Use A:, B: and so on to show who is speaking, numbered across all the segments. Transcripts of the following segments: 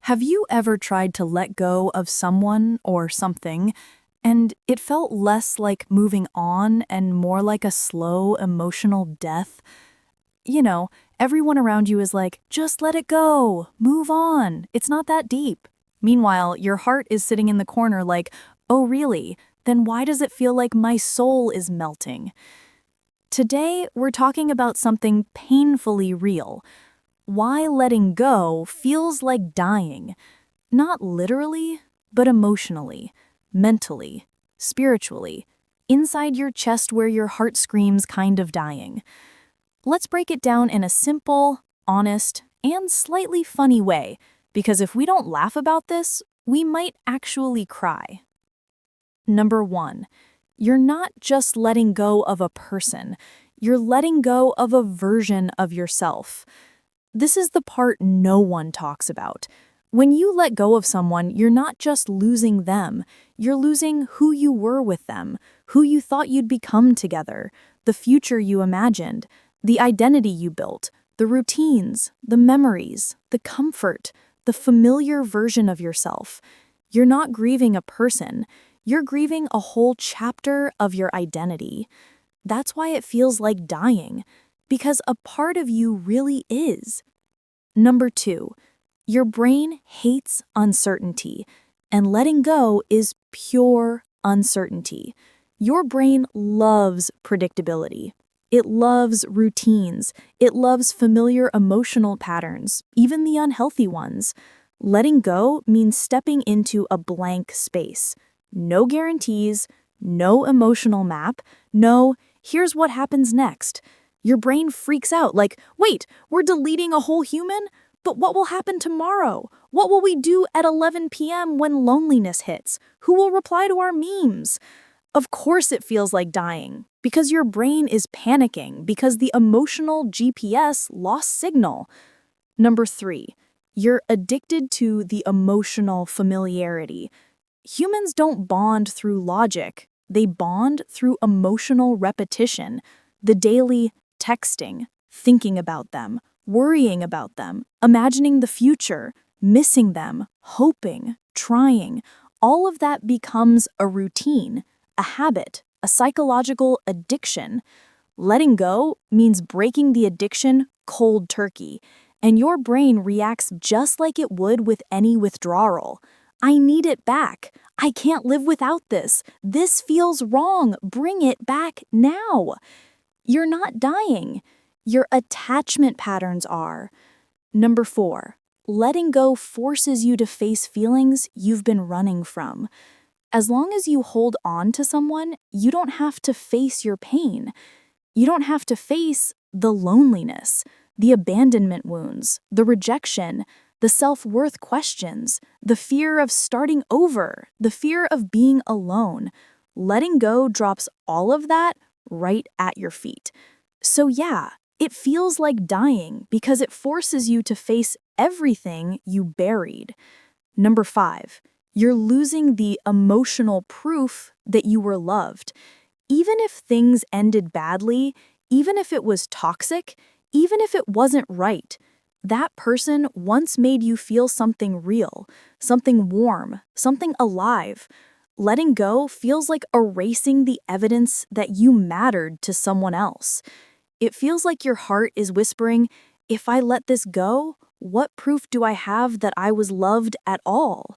A: Have you ever tried to let go of someone or something, and it felt less like moving on and more like a slow emotional death? You know, everyone around you is like, just let it go, move on, it's not that deep. Meanwhile, your heart is sitting in the corner like, oh, really? Then why does it feel like my soul is melting? Today, we're talking about something painfully real. Why letting go feels like dying. Not literally, but emotionally, mentally, spiritually, inside your chest where your heart screams kind of dying. Let's break it down in a simple, honest, and slightly funny way, because if we don't laugh about this, we might actually cry. Number 1, you're not just letting go of a person, you're letting go of a version of yourself. This is the part no one talks about. When you let go of someone, you're not just losing them, you're losing who you were with them, who you thought you'd become together, the future you imagined, the identity you built, the routines, the memories, the comfort, the familiar version of yourself. You're not grieving a person, you're grieving a whole chapter of your identity. That's why it feels like dying, because a part of you really is. Number 2, your brain hates uncertainty, and letting go is pure uncertainty. Your brain loves predictability. It loves routines. It loves familiar emotional patterns, even the unhealthy ones. Letting go means stepping into a blank space. No guarantees, no emotional map, no, here's what happens next. Your brain freaks out like, wait, we're deleting a whole human? But what will happen tomorrow? What will we do at 11 p.m. when loneliness hits? Who will reply to our memes? Of course it feels like dying, because your brain is panicking because the emotional GPS lost signal. Number 3, you're addicted to the emotional familiarity. Humans don't bond through logic, they bond through emotional repetition, the daily texting, thinking about them, worrying about them, imagining the future, missing them, hoping, trying. All of that becomes a routine, a habit, a psychological addiction. Letting go means breaking the addiction cold turkey, and your brain reacts just like it would with any withdrawal. I need it back. I can't live without this. This feels wrong. Bring it back now. You're not dying. Your attachment patterns are. Number 4, letting go forces you to face feelings you've been running from. As long as you hold on to someone, you don't have to face your pain. You don't have to face the loneliness, the abandonment wounds, the rejection, the self-worth questions, the fear of starting over, the fear of being alone. Letting go drops all of that right at your feet. So yeah, it feels like dying because it forces you to face everything you buried. Number 5, you're losing the emotional proof that you were loved. Even if things ended badly, even if it was toxic, even if it wasn't right, that person once made you feel something real, something warm, something alive. Letting go feels like erasing the evidence that you mattered to someone else. It feels like your heart is whispering, if I let this go, what proof do I have that I was loved at all?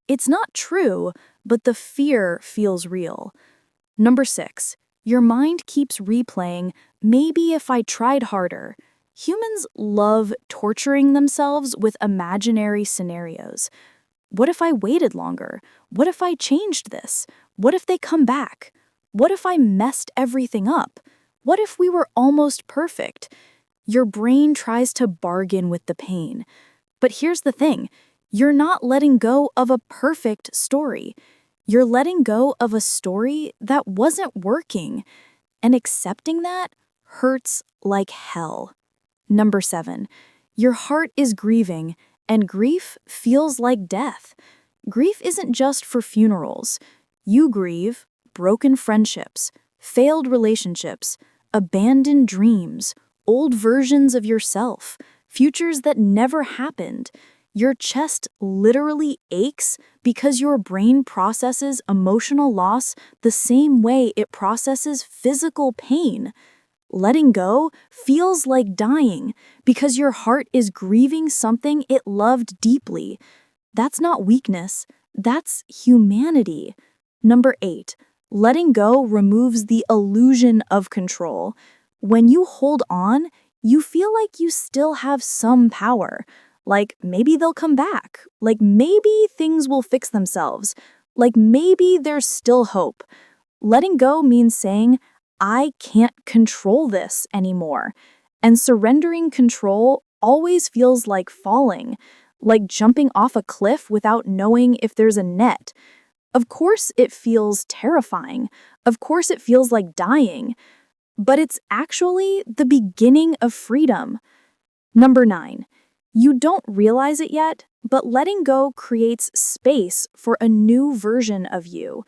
A: It's not true, but the fear feels real. Number 6, your mind keeps replaying, maybe if I tried harder. Humans love torturing themselves with imaginary scenarios. What if I waited longer? What if I changed this? What if they come back? What if I messed everything up? What if we were almost perfect? Your brain tries to bargain with the pain. But here's the thing, you're not letting go of a perfect story. You're letting go of a story that wasn't working, and accepting that hurts like hell. Number 7, your heart is grieving, and grief feels like death. Grief isn't just for funerals. You grieve broken friendships, failed relationships, abandoned dreams, old versions of yourself, futures that never happened. Your chest literally aches because your brain processes emotional loss the same way it processes physical pain. Letting go feels like dying because your heart is grieving something it loved deeply. That's not weakness, that's humanity. Number 8, letting go removes the illusion of control. When you hold on, you feel like you still have some power. Like maybe they'll come back. Like maybe things will fix themselves. Like maybe there's still hope. Letting go means saying, I can't control this anymore. And surrendering control always feels like falling, like jumping off a cliff without knowing if there's a net. Of course, it feels terrifying. Of course, it feels like dying. But it's actually the beginning of freedom. Number 9, you don't realize it yet, but letting go creates space for a new version of you.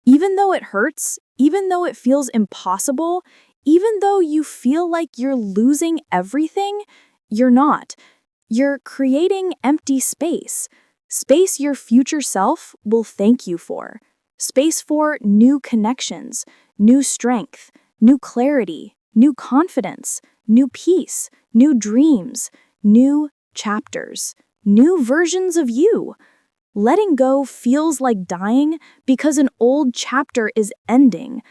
A: Even though it hurts, even though it feels impossible, even though you feel like you're losing everything, you're not. You're creating empty space. Space your future self will thank you for. Space for new connections, new strength, new clarity, new confidence, new peace, new dreams, new chapters, new versions of you. Letting go feels like dying because an old chapter is ending,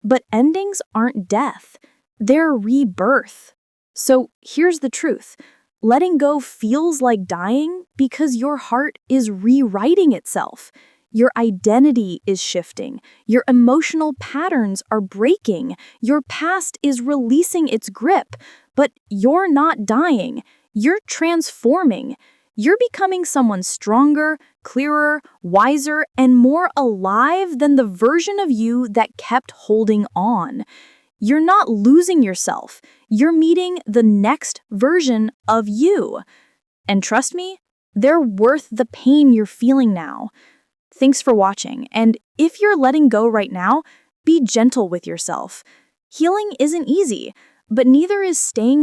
A: but endings aren't death, they're rebirth. So here's the truth. Letting go feels like dying because your heart is rewriting itself. Your identity is shifting. Your emotional patterns are breaking. Your past is releasing its grip. But you're not dying. You're transforming. You're becoming someone stronger, clearer, wiser, and more alive than the version of you that kept holding on. You're not losing yourself. You're meeting the next version of you. And trust me, they're worth the pain you're feeling now. Thanks for watching, and if you're letting go right now, be gentle with yourself. Healing isn't easy, but neither is staying